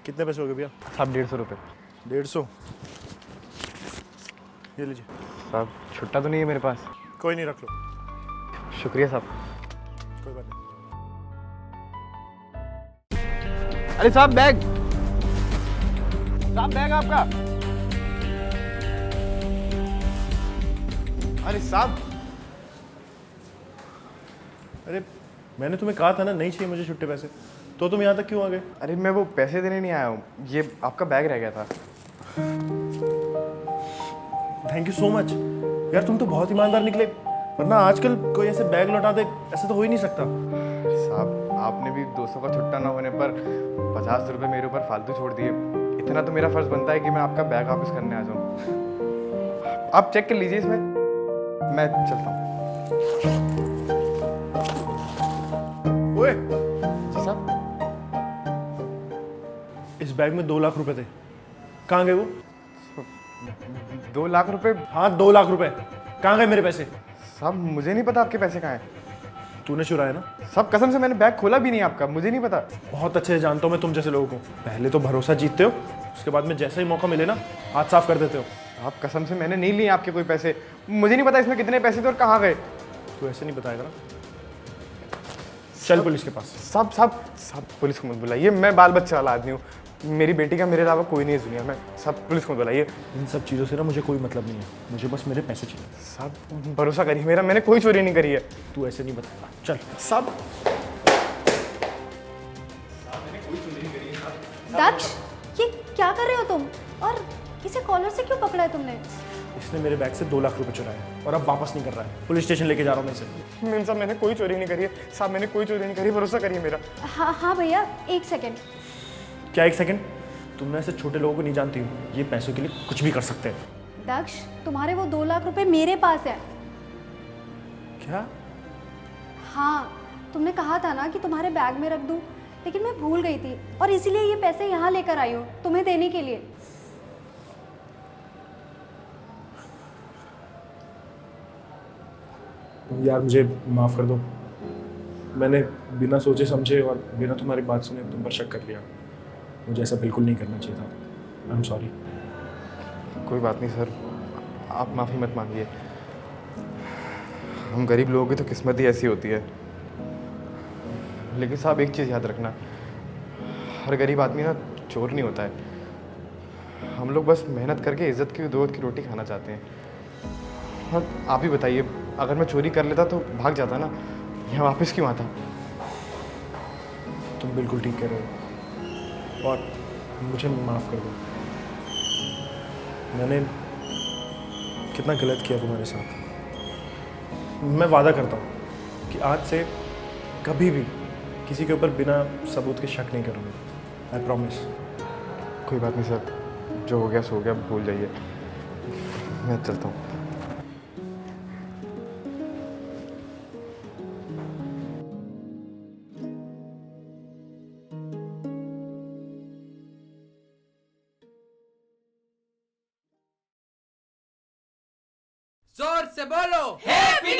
कितने पैसे हो गए भैया? साहब 150 रुपये। 150? ये लीजिए। साहब छुट्टा तो नहीं है मेरे पास? कोई नहीं, रख लो। शुक्रिया साहब। कोई बात नहीं। अरे साहब बैग, साहब बैग आपका। अरे साहब, अरे मैंने तुम्हें कहा था ना नहीं चाहिए मुझे छुट्टे पैसे, तो तुम यहाँ तक क्यों आ गए? अरे मैं वो पैसे देने नहीं आया हूँ, ये आपका बैग रह गया था। थैंक यू सो मच यार, तुम तो बहुत ईमानदार निकले, वरना आजकल कोई ऐसे बैग लौटा दे ऐसा तो हो ही नहीं सकता। साहब आपने भी 200 का छुट्टा ना होने पर 50 रुपये मेरे ऊपर फालतू छोड़ दिए। इतना तो मेरा फर्ज बनता है कि मैं आपका बैग वापस करने आ जाऊँ। आप चेक कर लीजिए इसमें, मैं चलता हूँ। ओए, जी साहब। इस बैग में 2 लाख रुपए थे, कहाँ गए वो? 2 लाख रुपए? हाँ 2 लाख रुपए, कहाँ गए मेरे पैसे? साहब मुझे नहीं पता आपके पैसे कहाँ हैं। तूने चुराए ना? साहब कसम से मैंने बैग खोला भी नहीं आपका, मुझे नहीं पता। बहुत अच्छे से जानता हूँ मैं तुम जैसे लोगों को, पहले तो भरोसा जीतते हो, उसके बाद में जैसा ही मौका मिले ना हाथ साफ कर देते हो। आप कसम से मैंने नहीं लिए आपके कोई पैसे, मुझे नहीं पता इसमें कितने पैसे थे और कहाँ गए। तू ऐसे नहीं बताएगा ना? चल पुलिस के पास। साहब साहब साहब पुलिस को मत बुलाइए, मैं बाल बच्चा वाला आदमी हूँ, मेरी बेटी का मेरे अलावा कोई नहीं है दुनिया में। साहब पुलिस को मत बुलाइए। इन सब चीज़ों से ना मुझे कोई मतलब नहीं है, मुझे बस मेरे पैसे चाहिए। साहब भरोसा करिए मेरा, मैंने कोई चोरी नहीं करी है। तू ऐसे नहीं बताएगा, चल। साहब दक्ष, ये क्या कर रहे हो तुम? और इसे कॉलर से क्यों पकड़ा है तुमने? इसने मेरे बैग से 2 लाख रुपए चुराए और अब वापस नहीं कर रहा है, पुलिस स्टेशन लेके जा रहा हूँ मैं इसे। मैम साहब मैंने कोई चोरी नहीं करी है, साहब मैंने कोई चोरी नहीं करी, भरोसा करिए मेरा। हाँ हाँ भैया, एक सेकेंड। क्या 1 सेकंड? तुम ना ऐसे छोटे लोगों को नहीं जानती हो, ये पैसों के लिए कुछ भी कर सकते हैं। दक्ष, तुम्हारे वो 2 लाख रुपए मेरे पास है। क्या? हाँ, तुमने कहा था ना कि तुम्हारे बैग में रख दूँ, लेकिन मैं भूल गई थी और इसीलिए ये पैसे यहाँ लेकर आई हूँ तुम्हें देने के लिए। यार मुझे माफ़ कर दो, मैंने बिना सोचे समझे और बिना तुम्हारी बात सुने तुम पर शक कर लिया। मुझे ऐसा बिल्कुल नहीं करना चाहिए था। I am sorry. कोई बात नहीं सर, आप माफ़ी मत मांगिए, हम गरीब लोगों की तो किस्मत ही ऐसी होती है। लेकिन साहब एक चीज़ याद रखना, हर गरीब आदमी ना चोर नहीं होता है। हम लोग बस मेहनत करके इज्जत की दूध की रोटी खाना चाहते हैं। हाँ आप ही बताइए, अगर मैं चोरी कर लेता तो भाग जाता ना, यहाँ वापस क्यों आता? तुम बिल्कुल ठीक कह रहे हो और मुझे माफ़ कर दो। मैंने कितना गलत किया तुम्हारे साथ। मैं वादा करता हूँ कि आज से कभी भी किसी के ऊपर बिना सबूत के शक नहीं करूँगा। I promise. कोई बात नहीं सर, जो हो गया सो हो गया, भूल जाइए, मैं चलता हूँ। जोर से बोलो हैप्पी